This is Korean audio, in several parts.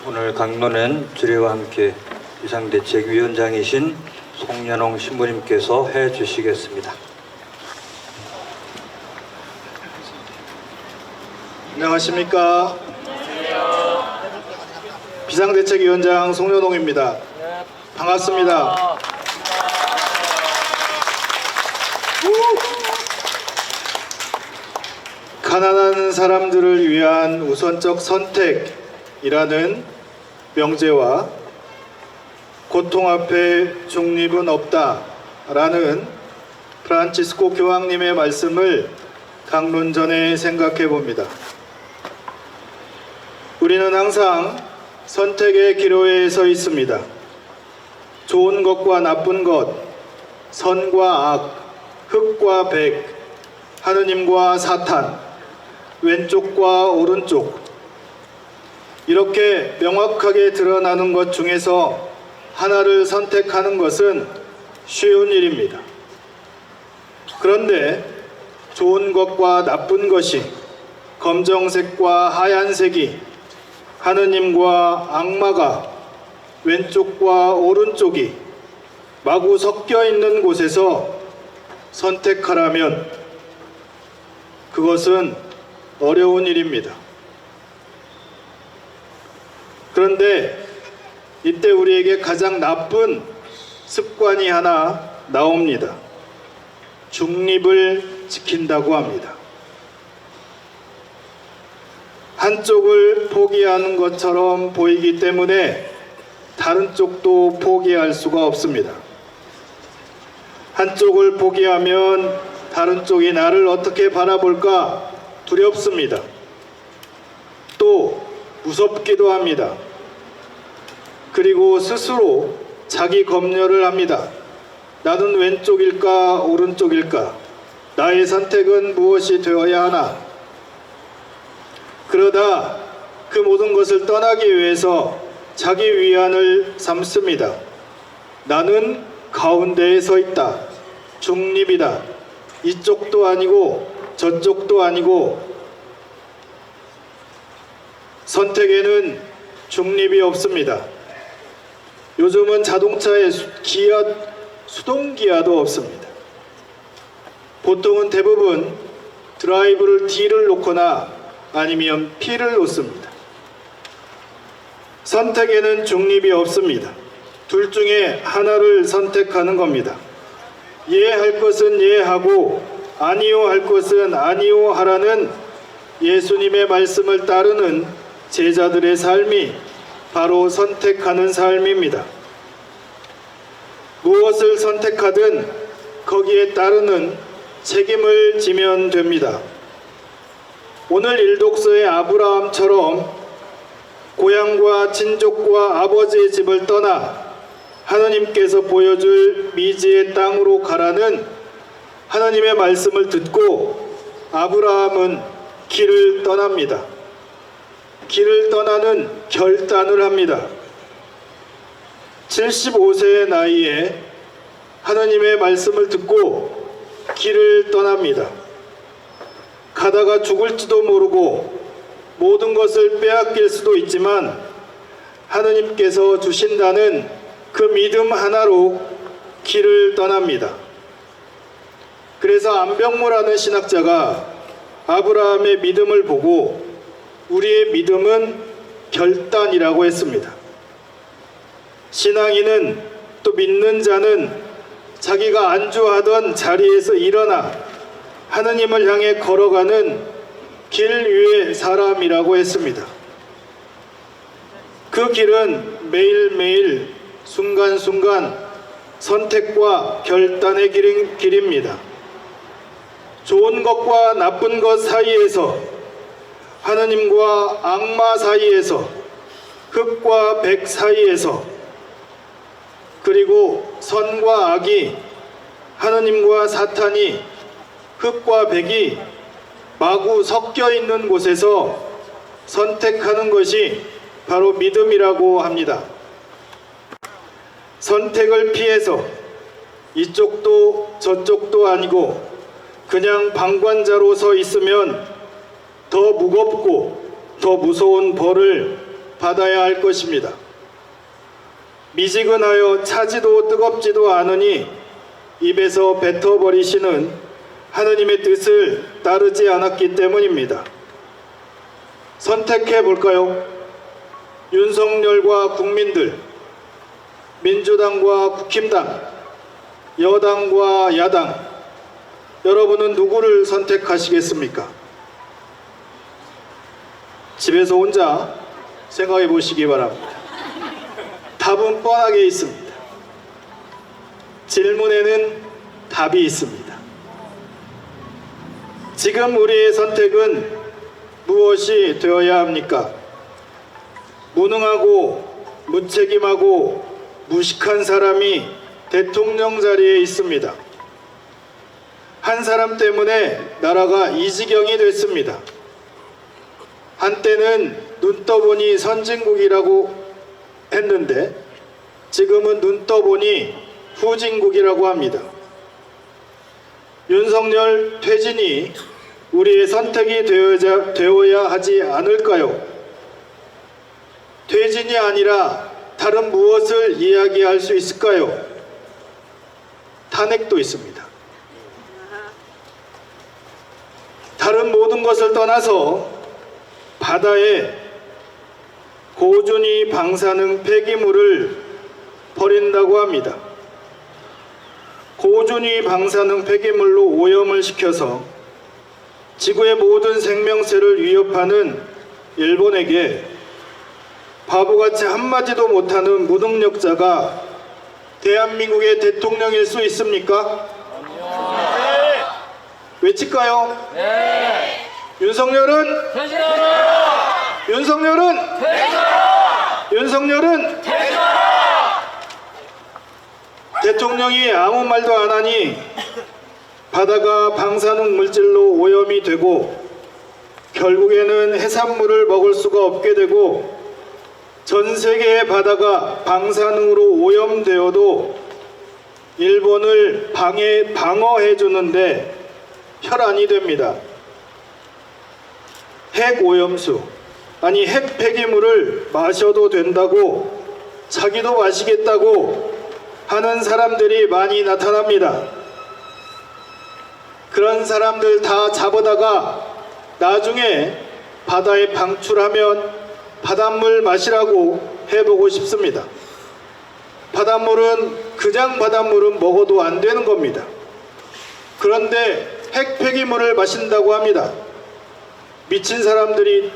오늘 강론은 주례와 함께 비상대책위원장이신 송연홍 신부님께서 해주시겠습니다. 안녕하십니까. 비상대책위원장 송연홍입니다. 반갑습니다. 가난한 사람들을 위한 우선적 선택이라는 명제와 고통 앞에 중립은 없다라는 프란치스코 교황님의 말씀을 강론 전에 생각해 봅니다. 우리는 항상 선택의 기로에 서 있습니다. 좋은 것과 나쁜 것, 선과 악, 흑과 백, 하느님과 사탄, 왼쪽과 오른쪽, 이렇게 명확하게 드러나는 것 중에서 하나를 선택하는 것은 쉬운 일입니다. 그런데 좋은 것과 나쁜 것이, 검정색과 하얀색이, 하느님과 악마가, 왼쪽과 오른쪽이 마구 섞여 있는 곳에서 선택하라면 그것은 어려운 일입니다. 그런데 이때 우리에게 가장 나쁜 습관이 하나 나옵니다. 중립을 지킨다고 합니다. 한쪽을 포기하는 것처럼 보이기 때문에 다른 쪽도 포기할 수가 없습니다. 한쪽을 포기하면 다른 쪽이 나를 어떻게 바라볼까 두렵습니다. 또 무섭기도 합니다. 그리고 스스로 자기 검열을 합니다. 나는 왼쪽일까 오른쪽일까? 나의 선택은 무엇이 되어야 하나? 그러다 그 모든 것을 떠나기 위해서 자기 위안을 삼습니다. 나는 가운데에 서 있다. 중립이다. 이쪽도 아니고 저쪽도 아니고. 선택에는 중립이 없습니다. 요즘은 자동차에 기아, 수동기아도 없습니다. 보통은 대부분 드라이브를 D를 놓거나 아니면 P를 놓습니다. 선택에는 중립이 없습니다. 둘 중에 하나를 선택하는 겁니다. 예 할 것은 예 하고 아니요 할 것은 아니요 하라는 예수님의 말씀을 따르는 제자들의 삶이 바로 선택하는 삶입니다. 무엇을 선택하든 거기에 따르는 책임을 지면 됩니다. 오늘 일독서의 아브라함처럼 고향과 친족과 아버지의 집을 떠나 하나님께서 보여줄 미지의 땅으로 가라는 하나님의 말씀을 듣고 아브라함은 길을 떠납니다. 길을 떠나는 결단을 합니다. 75세의 나이에 하나님의 말씀을 듣고 길을 떠납니다. 가다가 죽을지도 모르고 모든 것을 빼앗길 수도 있지만 하나님께서 주신다는 그 믿음 하나로 길을 떠납니다. 그래서 안병무라는 신학자가 아브라함의 믿음을 보고 우리의 믿음은 결단이라고 했습니다. 신앙인은, 또 믿는 자는 자기가 안주하던 자리에서 일어나 하느님을 향해 걸어가는 길 위의 사람이라고 했습니다. 그 길은 매일매일 순간순간 선택과 결단의 길입니다. 좋은 것과 나쁜 것 사이에서, 하느님과 악마 사이에서, 흑과 백 사이에서, 그리고 선과 악이, 하느님과 사탄이, 흑과 백이 마구 섞여 있는 곳에서 선택하는 것이 바로 믿음이라고 합니다. 선택을 피해서 이쪽도 저쪽도 아니고 그냥 방관자로 서 있으면 더 무겁고 더 무서운 벌을 받아야 할 것입니다. 미지근하여 차지도 뜨겁지도 않으니 입에서 뱉어버리시는 하느님의 뜻을 따르지 않았기 때문입니다. 선택해 볼까요? 윤석열과 국민들, 민주당과 국힘당, 여당과 야당, 여러분은 누구를 선택하시겠습니까? 집에서 혼자 생각해 보시기 바랍니다. 답은 뻔하게 있습니다. 질문에는 답이 있습니다. 지금 우리의 선택은 무엇이 되어야 합니까? 무능하고 무책임하고 무식한 사람이 대통령 자리에 있습니다. 한 사람 때문에 나라가 이 지경이 됐습니다. 한때는 눈 떠보니 선진국이라고 했는데 지금은 눈 떠보니 후진국이라고 합니다. 윤석열 퇴진이 우리의 선택이 되어야 하지 않을까요? 퇴진이 아니라 다른 무엇을 이야기할 수 있을까요? 탄핵도 있습니다. 다른 모든 것을 떠나서 바다에 고준위 방사능 폐기물을 버린다고 합니다. 고준위 방사능 폐기물로 오염을 시켜서 지구의 모든 생명체를 위협하는 일본에게 바보같이 한마디도 못하는 무능력자가 대한민국의 대통령일 수 있습니까? 네. 외칠까요? 네. 윤석열은 퇴진하라! 윤석열은 퇴진하라! 윤석열은 퇴진하라! 대통령이 아무 말도 안 하니 바다가 방사능 물질로 오염이 되고 결국에는 해산물을 먹을 수가 없게 되고 전 세계의 바다가 방사능으로 오염되어도 일본을 방어해 주는데 혈안이 됩니다. 핵 오염수, 아니 핵 폐기물을 마셔도 된다고 자기도 마시겠다고 하는 사람들이 많이 나타납니다. 그런 사람들 다 잡아다가 나중에 바다에 방출하면 바닷물 마시라고 해보고 싶습니다. 그냥 바닷물은 먹어도 안 되는 겁니다. 그런데 핵 폐기물을 마신다고 합니다. 미친 사람들이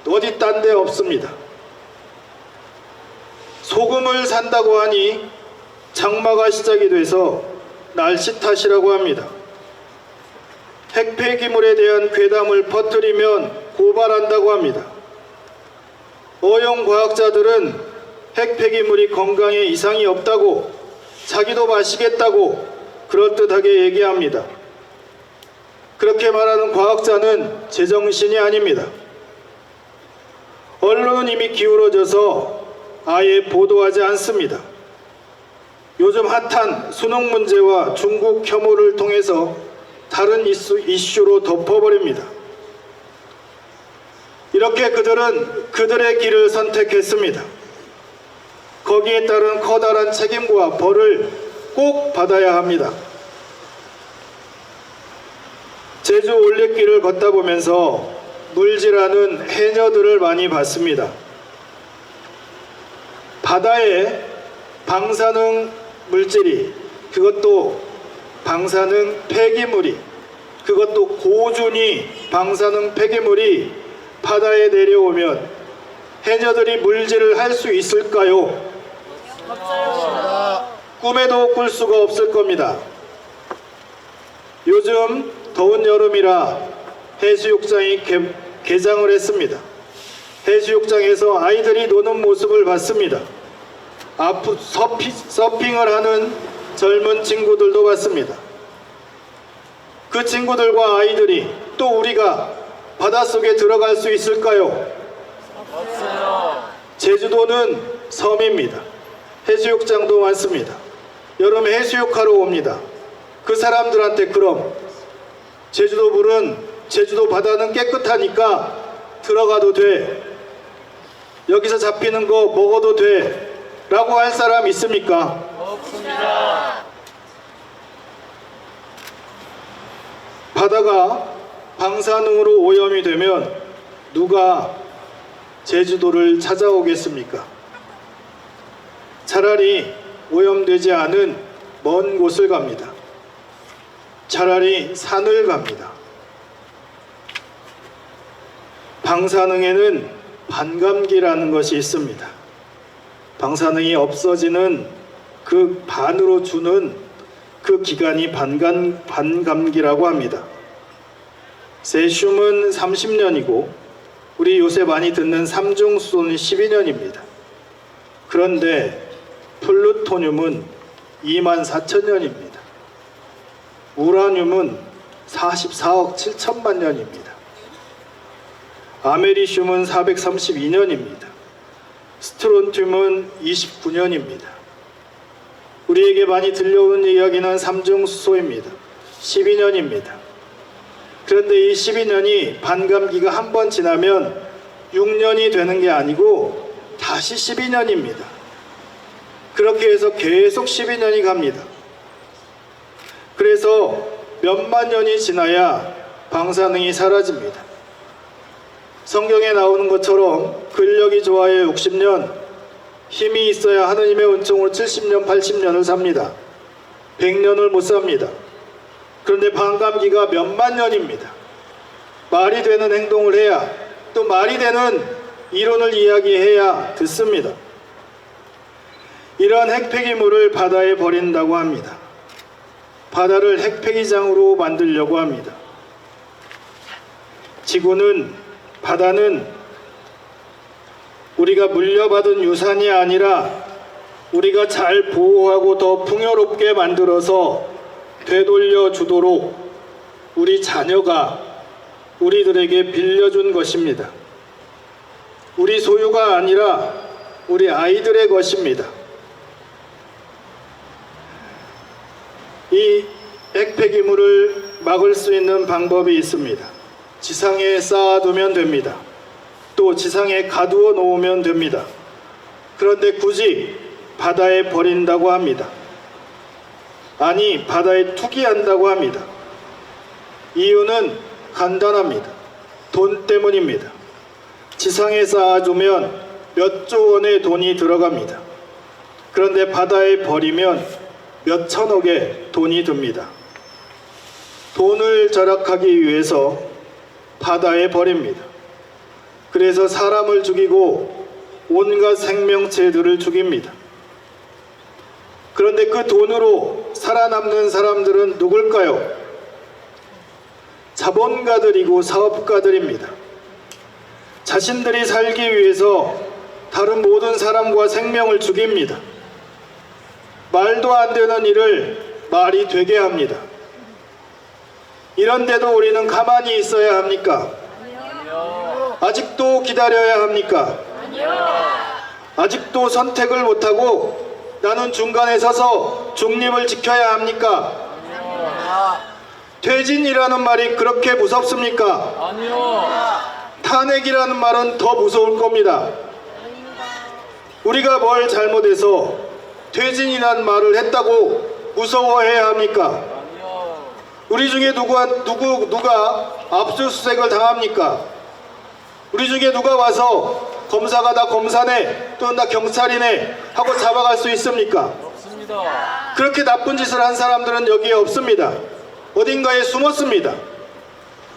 어디 딴 데 없습니다. 소금을 산다고 하니 장마가 시작이 돼서 날씨 탓이라고 합니다. 핵 폐기물에 대한 괴담을 퍼뜨리면 고발한다고 합니다. 어용과학자들은 핵 폐기물이 건강에 이상이 없다고 자기도 마시겠다고 그럴듯하게 얘기합니다. 그렇게 말하는 과학자는 제정신이 아닙니다. 언론은 이미 기울어져서 아예 보도하지 않습니다. 요즘 핫한 수능 문제와 중국 혐오를 통해서 다른 이슈로 덮어버립니다. 이렇게 그들은 그들의 길을 선택했습니다. 거기에 따른 커다란 책임과 벌을 꼭 받아야 합니다. 제주 올레길을 걷다 보면서 물질하는 해녀들을 많이 봤습니다. 바다에 방사능 물질이, 그것도 방사능 폐기물이, 그것도 고준위 방사능 폐기물이 바다에 내려오면 해녀들이 물질을 할 수 있을까요? 꿈에도 꿀 수가 없을 겁니다. 요즘 더운 여름이라 해수욕장이 개장을 했습니다. 해수욕장에서 아이들이 노는 모습을 봤습니다. 서핑을 하는 젊은 친구들도 봤습니다. 그 친구들과 아이들이 또 우리가 바닷속에 들어갈 수 있을까요? 없어요. 제주도는 섬입니다. 해수욕장도 많습니다. 여름에 해수욕하러 옵니다. 그 사람들한테 그럼 제주도 바다는 깨끗하니까 들어가도 돼, 여기서 잡히는 거 먹어도 돼 라고 할 사람 있습니까? 없습니다. 바다가 방사능으로 오염이 되면 누가 제주도를 찾아오겠습니까? 차라리 오염되지 않은 먼 곳을 갑니다. 차라리 산을 갑니다. 방사능에는 반감기라는 것이 있습니다. 방사능이 없어지는 그 반으로 주는 그 기간이 반감기라고 합니다. 세슘은 30년이고 우리 요새 많이 듣는 삼중수소는 12년입니다. 그런데 플루토늄은 24,000년입니다. 우라늄은 44억 7천만 년입니다. 아메리슘은 432년입니다. 스트론튬은 29년입니다. 우리에게 많이 들려오는 이야기는 삼중수소입니다. 12년입니다. 그런데 이 12년이 반감기가 한 번 지나면 6년이 되는 게 아니고 다시 12년입니다. 그렇게 해서 계속 12년이 갑니다. 그래서 몇만 년이 지나야 방사능이 사라집니다. 성경에 나오는 것처럼 근력이 좋아야 60년, 힘이 있어야 하느님의 은총으로 70년, 80년을 삽니다. 100년을 못 삽니다. 그런데 반감기가 몇만 년입니다. 말이 되는 행동을 해야, 또 말이 되는 이론을 이야기해야 듣습니다. 이러한 핵폐기물을 바다에 버린다고 합니다. 바다를 핵폐기장으로 만들려고 합니다. 바다는 우리가 물려받은 유산이 아니라 우리가 잘 보호하고 더 풍요롭게 만들어서 되돌려 주도록 우리 자녀가 우리들에게 빌려준 것입니다. 우리 소유가 아니라 우리 아이들의 것입니다. 이 핵폐기물을 막을 수 있는 방법이 있습니다. 지상에 쌓아두면 됩니다. 또 지상에 가두어 놓으면 됩니다. 그런데 굳이 바다에 버린다고 합니다. 아니, 바다에 투기한다고 합니다. 이유는 간단합니다. 돈 때문입니다. 지상에 쌓아두면 몇 조 원의 돈이 들어갑니다. 그런데 바다에 버리면 몇 천억의 돈이 듭니다. 돈을 절약하기 위해서 바다에 버립니다. 그래서 사람을 죽이고 온갖 생명체들을 죽입니다. 그런데 그 돈으로 살아남는 사람들은 누굴까요? 자본가들이고 사업가들입니다. 자신들이 살기 위해서 다른 모든 사람과 생명을 죽입니다. 말도 안 되는 일을 말이 되게 합니다. 이런데도 우리는 가만히 있어야 합니까? 아직도 기다려야 합니까? 아직도 선택을 못하고 나는 중간에 서서 중립을 지켜야 합니까? 퇴진이라는 말이 그렇게 무섭습니까? 아니요. 탄핵이라는 말은 더 무서울 겁니다. 우리가 뭘 잘못해서 퇴진이라는 말을 했다고 무서워해야 합니까? 아니요. 우리 중에 누가 압수수색을 당합니까? 우리 중에 누가 와서 검사가 나 검사네 또는 나 경찰이네 하고 잡아갈 수 있습니까? 없습니다. 그렇게 나쁜 짓을 한 사람들은 여기에 없습니다. 어딘가에 숨었습니다.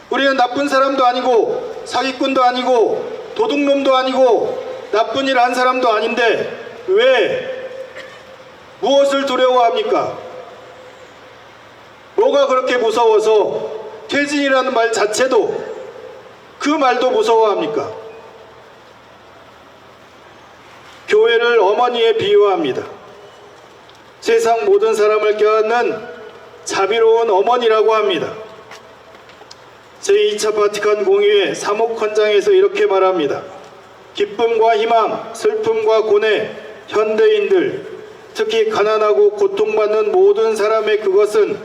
우리는 나쁜 사람도 아니고 사기꾼도 아니고 도둑놈도 아니고 나쁜 일 한 사람도 아닌데 왜 무엇을 두려워합니까? 뭐가 그렇게 무서워서 퇴진이라는 말 자체도 그 말도 무서워합니까? 교회를 어머니에 비유합니다. 세상 모든 사람을 껴안는 자비로운 어머니라고 합니다. 제2차 바티칸 공의회 사목헌장에서 이렇게 말합니다. 기쁨과 희망, 슬픔과 고뇌, 현대인들, 특히 가난하고 고통받는 모든 사람의 그것은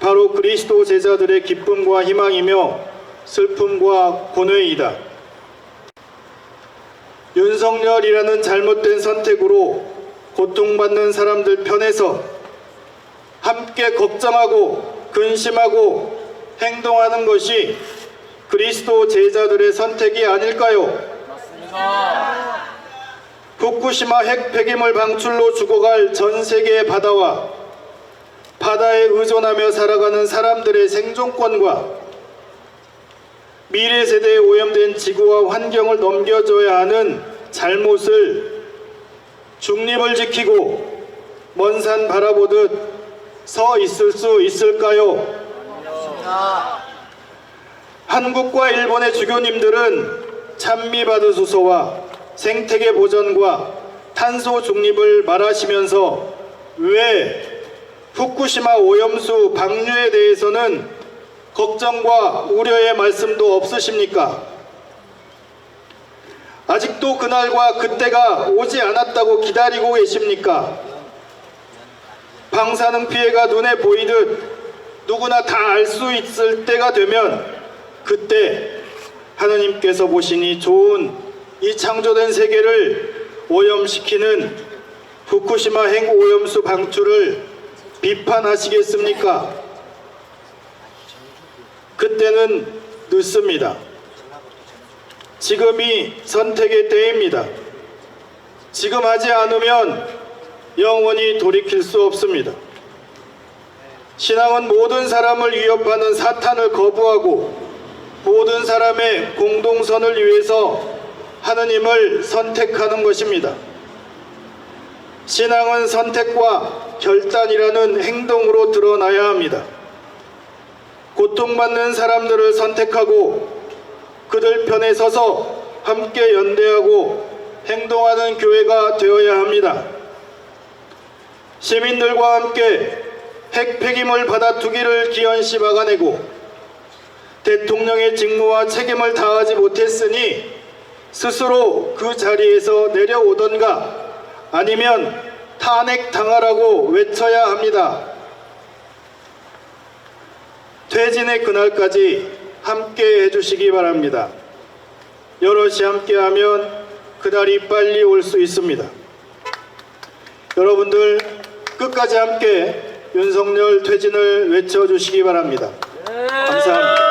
바로 그리스도 제자들의 기쁨과 희망이며 슬픔과 고뇌이다. 윤석열이라는 잘못된 선택으로 고통받는 사람들 편에서 함께 걱정하고 근심하고 행동하는 것이 그리스도 제자들의 선택이 아닐까요? 맞습니다. 후쿠시마 핵 폐기물 방출로 죽어갈 전 세계의 바다와 바다에 의존하며 살아가는 사람들의 생존권과 미래 세대에 오염된 지구와 환경을 넘겨줘야 하는 잘못을 중립을 지키고 먼 산 바라보듯 서 있을 수 있을까요? 한국과 일본의 주교님들은 찬미 받으소서와 생태계 보전과 탄소 중립을 말하시면서 왜 후쿠시마 오염수 방류에 대해서는 걱정과 우려의 말씀도 없으십니까? 아직도 그날과 그때가 오지 않았다고 기다리고 계십니까? 방사능 피해가 눈에 보이듯 누구나 다 알 수 있을 때가 되면 그때 하느님께서 보시니 좋은 이 창조된 세계를 오염시키는 후쿠시마 핵오염수 방출을 비판하시겠습니까? 그때는 늦습니다. 지금이 선택의 때입니다. 지금 하지 않으면 영원히 돌이킬 수 없습니다. 신앙은 모든 사람을 위협하는 사탄을 거부하고 모든 사람의 공동선을 위해서 하느님을 선택하는 것입니다. 신앙은 선택과 결단이라는 행동으로 드러나야 합니다. 고통받는 사람들을 선택하고 그들 편에 서서 함께 연대하고 행동하는 교회가 되어야 합니다. 시민들과 함께 핵 폐기물 바다투기를 기현시 막아내고 대통령의 직무와 책임을 다하지 못했으니 스스로 그 자리에서 내려오던가 아니면 탄핵당하라고 외쳐야 합니다. 퇴진의 그날까지 함께 해주시기 바랍니다. 여럿이 함께하면 그날이 빨리 올 수 있습니다. 여러분들 끝까지 함께 윤석열 퇴진을 외쳐주시기 바랍니다. 감사합니다.